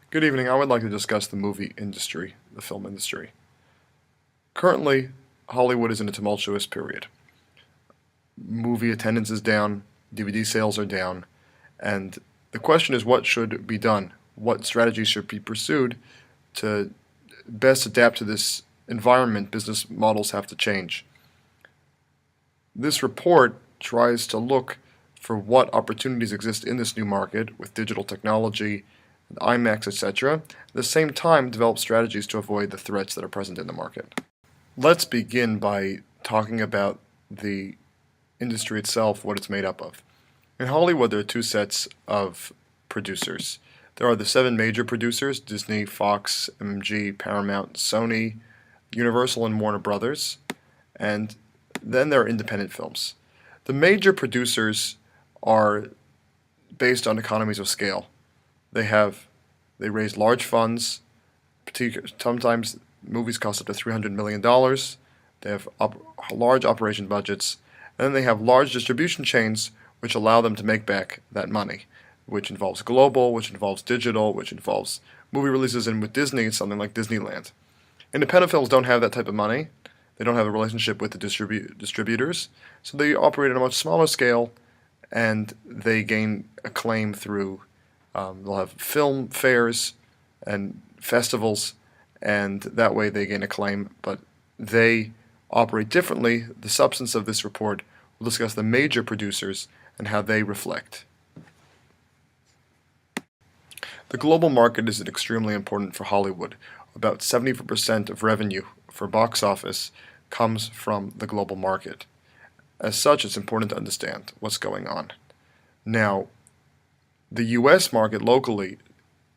Good evening. I would like to discuss the movie industry, the film industry. Currently, Hollywood is in a tumultuous period. Movie attendance is down, DVD sales are down, and the question is what should be done? What strategies should be pursued to best adapt to this environment? Business models have to change. This report tries to look for what opportunities exist in this new market with digital technology, IMAX, etc. At the same time, develop strategies to avoid the threats that are present in the market. Let's begin by talking about the industry itself, what it's made up of. In Hollywood, there are two sets of producers. There are the seven major producers: Disney, Fox, MMG, Paramount, Sony, Universal, and Warner Brothers. And then there are independent films. The major producers are based on economies of scale. They raise large funds. Sometimes movies cost up to $300 million. They have large operation budgets. And then they have large distribution chains which allow them to make back that money, which involves global, which involves digital, which involves movie releases, and with Disney, it's something like Disneyland. Independent films don't have that type of money. They don't have a relationship with the distributors, so they operate on a much smaller scale, and they gain acclaim through they'll have film fairs and festivals, and that way they gain acclaim, but they operate differently. The substance of this report will discuss the major producers and how they reflect. The global market is extremely important for Hollywood. About 70% of revenue for box office comes from the global market. As such, it's important to understand what's going on. Now, the U.S. market locally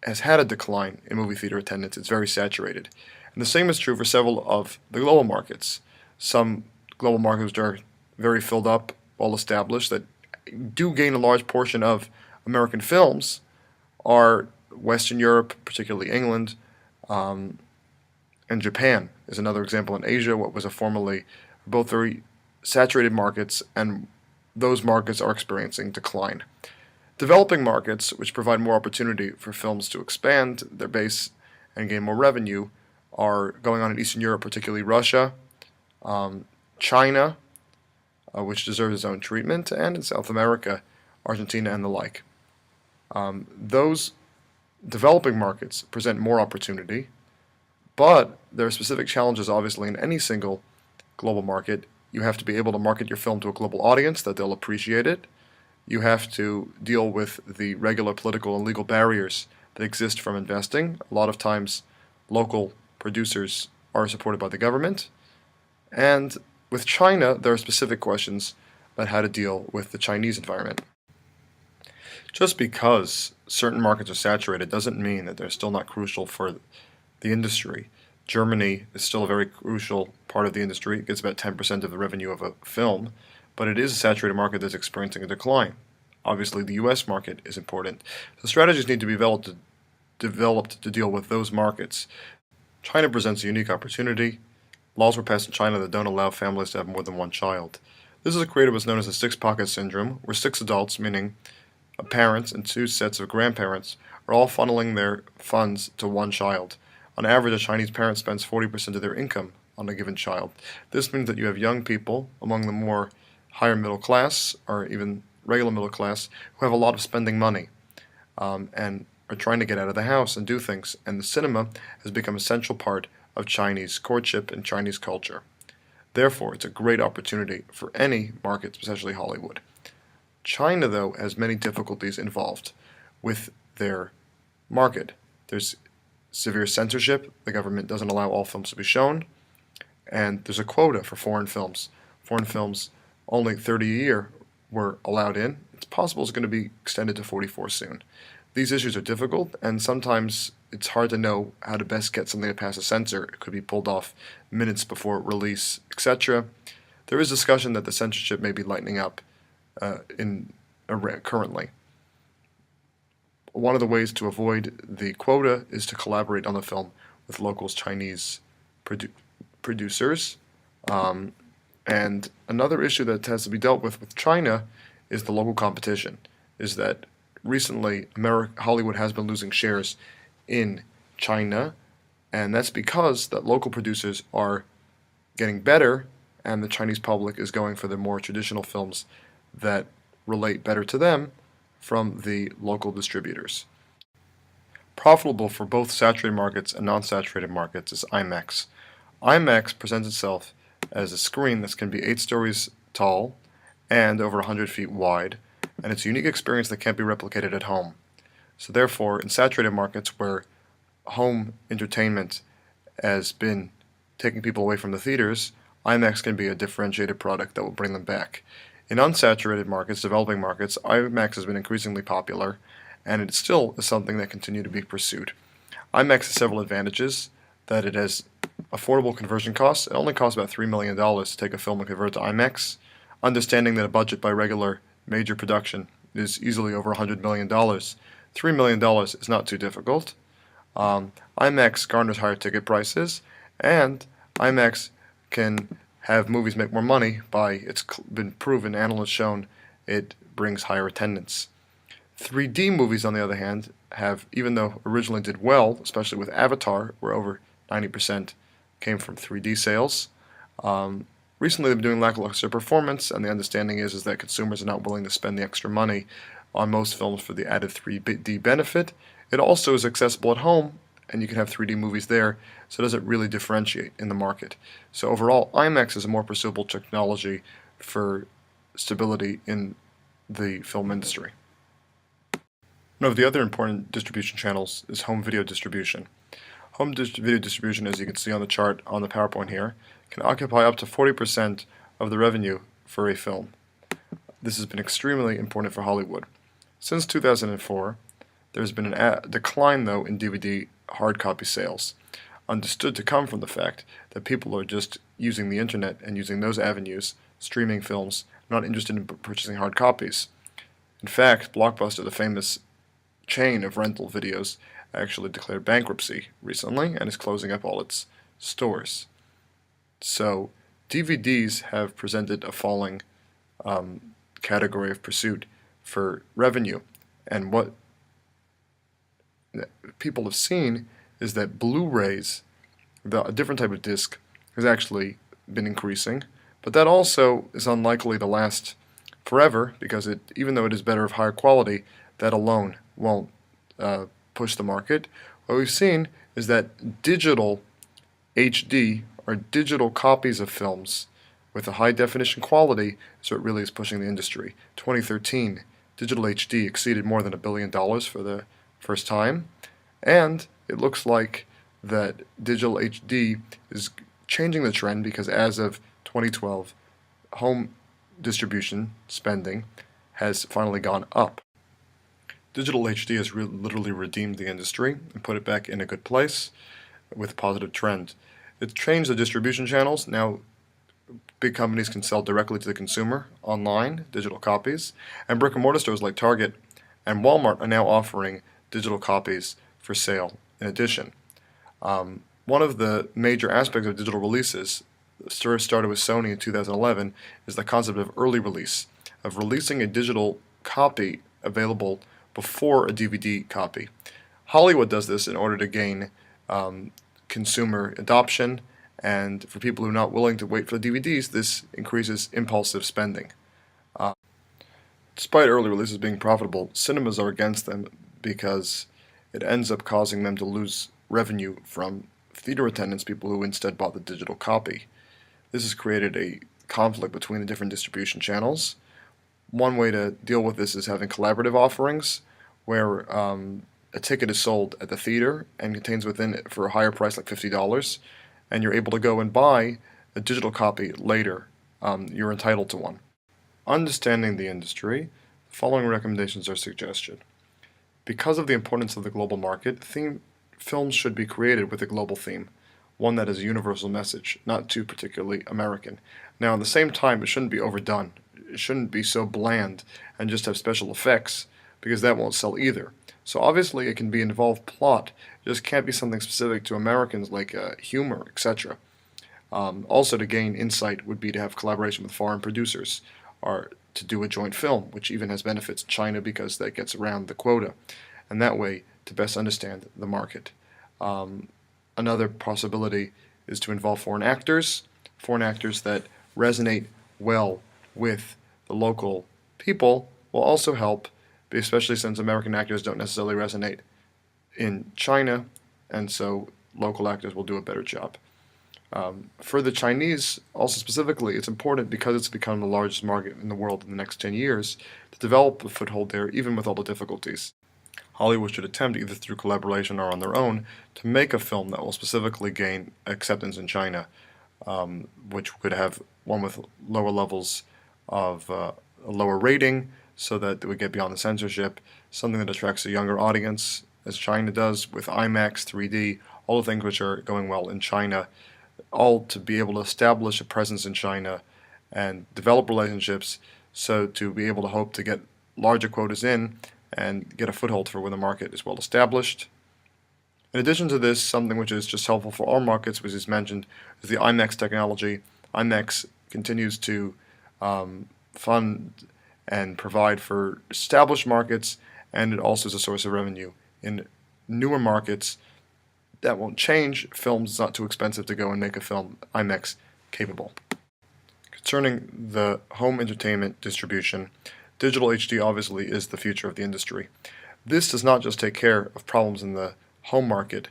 has had a decline in movie theater attendance. It's very saturated. And the same is true for several of the global markets. Some global markets are very filled up, well established, that do gain a large portion of American films are Western Europe, particularly England, and Japan is another example. In Asia, what was formerly both very saturated markets, and those markets are experiencing decline. Developing markets, which provide more opportunity for films to expand their base and gain more revenue, are going on in Eastern Europe, particularly Russia, China, which deserves its own treatment, and in South America, Argentina, and the like. Those developing markets present more opportunity, but there are specific challenges, obviously, in any single global market. You have to be able to market your film to a global audience that they'll appreciate it. You have to deal with the regular political and legal barriers that exist from investing. A lot of times, local producers are supported by the government. And with China, there are specific questions about how to deal with the Chinese environment. Just because certain markets are saturated doesn't mean that they're still not crucial for the industry. Germany is still a very crucial part of the industry. It gets about 10% of the revenue of a film, but it is a saturated market that's experiencing a decline. Obviously, the U.S. market is important. So strategies need to be developed to deal with those markets. China presents a unique opportunity. Laws were passed in China that don't allow families to have more than one child. This is created what's known as the six-pocket syndrome, where six adults, meaning parents and two sets of grandparents, are all funneling their funds to one child. On average, a Chinese parent spends 40% of their income on a given child. This means that you have young people among the more higher middle class, or even regular middle class, who have a lot of spending money and are trying to get out of the house and do things. And the cinema has become a central part of Chinese courtship and Chinese culture. Therefore, it's a great opportunity for any market, especially Hollywood. China, though, has many difficulties involved with their market. There's severe censorship. The government doesn't allow all films to be shown. And there's a quota for foreign films. Foreign films, only 30 a year were allowed in. It's possible it's going to be extended to 44 soon. These issues are difficult, and sometimes it's hard to know how to best get something to pass a censor. It could be pulled off minutes before release, etc. There is discussion that the censorship may be lightening up currently. One of the ways to avoid the quota is to collaborate on the film with local Chinese producers. And another issue that has to be dealt with China is the local competition. Is that recently Hollywood has been losing shares in China, and that's because that local producers are getting better and the Chinese public is going for the more traditional films that relate better to them from the local distributors. Profitable for both saturated markets and non-saturated markets is IMAX. IMAX presents itself as a screen that can be 8 stories tall and over 100 feet wide, and it's a unique experience that can't be replicated at home. So therefore, in saturated markets where home entertainment has been taking people away from the theaters, IMAX can be a differentiated product that will bring them back. In unsaturated markets, developing markets, IMAX has been increasingly popular, and it still is something that continue to be pursued. IMAX has several advantages: that it has affordable conversion costs. It only costs about $3 million to take a film and convert it to IMAX. Understanding that a budget by regular major production is easily over $100 million, $3 million is not too difficult. IMAX garners higher ticket prices, and IMAX can have movies make more money by, it's been proven, analysts shown, it brings higher attendance. 3D movies, on the other hand, have, even though originally did well, especially with Avatar, where over 90% came from 3D sales, recently they've been doing lackluster performance, and the understanding is that consumers are not willing to spend the extra money on most films for the added 3D benefit. It also is accessible at home, and you can have 3D movies there, so it doesn't really differentiate in the market. So overall, IMAX is a more pursuable technology for stability in the film industry. One of the other important distribution channels is home video distribution. Home video distribution, as you can see on the chart on the PowerPoint here, can occupy up to 40% of the revenue for a film. This has been extremely important for Hollywood. Since 2004, there's been a decline, though, in DVD hard copy sales, understood to come from the fact that people are just using the internet and using those avenues, streaming films, not interested in purchasing hard copies. In fact, Blockbuster, the famous chain of rental videos, actually declared bankruptcy recently and is closing up all its stores. So DVDs have presented a falling category of pursuit for revenue, and what people have seen is that Blu-rays, a different type of disc, has actually been increasing, but that also is unlikely to last forever, because even though it is better of higher quality, that alone won't push the market. What we've seen is that digital HD, or digital copies of films with a high definition quality, is what really is pushing the industry. 2013, digital HD exceeded more than $1 billion for the first time, and it looks like that digital HD is changing the trend, because as of 2012, home distribution spending has finally gone up. Digital HD has literally redeemed the industry and put it back in a good place with a positive trend. It's changed the distribution channels. Now big companies can sell directly to the consumer online, digital copies, and brick and mortar stores like Target and Walmart are now offering digital copies for sale in addition. One of the major aspects of digital releases, started with Sony in 2011, is the concept of early release, of releasing a digital copy available before a DVD copy. Hollywood does this in order to gain consumer adoption, and for people who are not willing to wait for the DVDs, this increases impulsive spending. Despite early releases being profitable, cinemas are against them because it ends up causing them to lose revenue from theater attendants, people who instead bought the digital copy. This has created a conflict between the different distribution channels. One way to deal with this is having collaborative offerings where a ticket is sold at the theater and contains within it for a higher price, like $50, and you're able to go and buy a digital copy later. You're entitled to one. Understanding the industry, the following recommendations are suggested. Because of the importance of the global market, films should be created with a global theme, one that is a universal message, not too particularly American. Now, at the same time, it shouldn't be overdone. It shouldn't be so bland and just have special effects, because that won't sell either. So obviously it can be involved plot, it just can't be something specific to Americans like humor, etc. Also, to gain insight would be to have collaboration with foreign producers, or to do a joint film, which even has benefits to China because that gets around the quota. And that way to best understand the market. Um, Another possibility is to involve foreign actors that resonate well with the local people will also help, especially since American actors don't necessarily resonate in China, and so local actors will do a better job. For the Chinese, also specifically, it's important because it's become the largest market in the world in the next 10 years to develop a foothold there, even with all the difficulties. Hollywood should attempt, either through collaboration or on their own, to make a film that will specifically gain acceptance in China, which could have one with lower levels of a lower rating so that it would get beyond the censorship, something that attracts a younger audience, as China does with IMAX, 3D, all the things which are going well in China, all to be able to establish a presence in China and develop relationships so to be able to hope to get larger quotas in and get a foothold for when the market is well established. In addition to this, something which is just helpful for our markets, which is mentioned, is the IMAX technology. IMAX continues to fund and provide for established markets, and it also is a source of revenue in newer markets that won't change. Films, it's not too expensive to go and make a film IMAX capable. Concerning the home entertainment distribution, digital HD obviously is the future of the industry. This does not just take care of problems in the home market.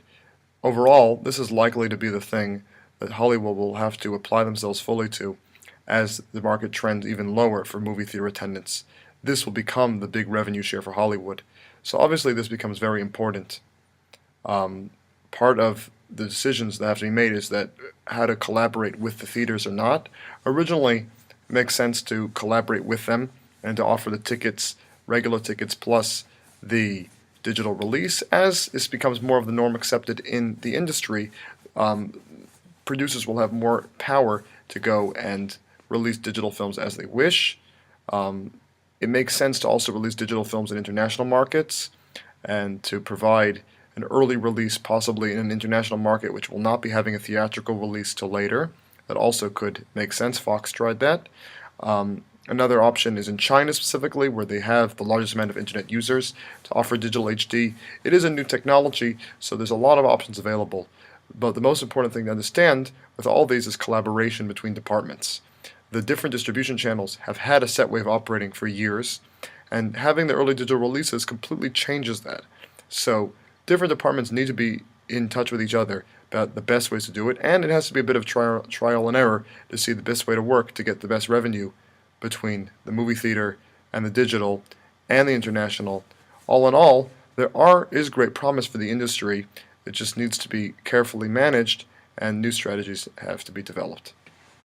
Overall, this is likely to be the thing that Hollywood will have to apply themselves fully to as the market trends even lower for movie theater attendance. This will become the big revenue share for Hollywood. So obviously this becomes very important. Part of the decisions that have to be made is that how to collaborate with the theaters or not. Originally, it makes sense to collaborate with them and to offer the tickets, regular tickets, plus the digital release. As this becomes more of the norm accepted in the industry, producers will have more power to go and release digital films as they wish. It makes sense to also release digital films in international markets and to provide an early release possibly in an international market which will not be having a theatrical release till later. That also could make sense. Fox tried that. Another option is in China specifically, where they have the largest amount of internet users, to offer digital HD. It is a new technology, so there's a lot of options available. But the most important thing to understand with all these is collaboration between departments. The different distribution channels have had a set way of operating for years, and having the early digital releases completely changes that. So different departments need to be in touch with each other about the best ways to do it, and it has to be a bit of trial and error to see the best way to work to get the best revenue between the movie theater and the digital and the international. All in all, there is great promise for the industry. It just needs to be carefully managed, and new strategies have to be developed.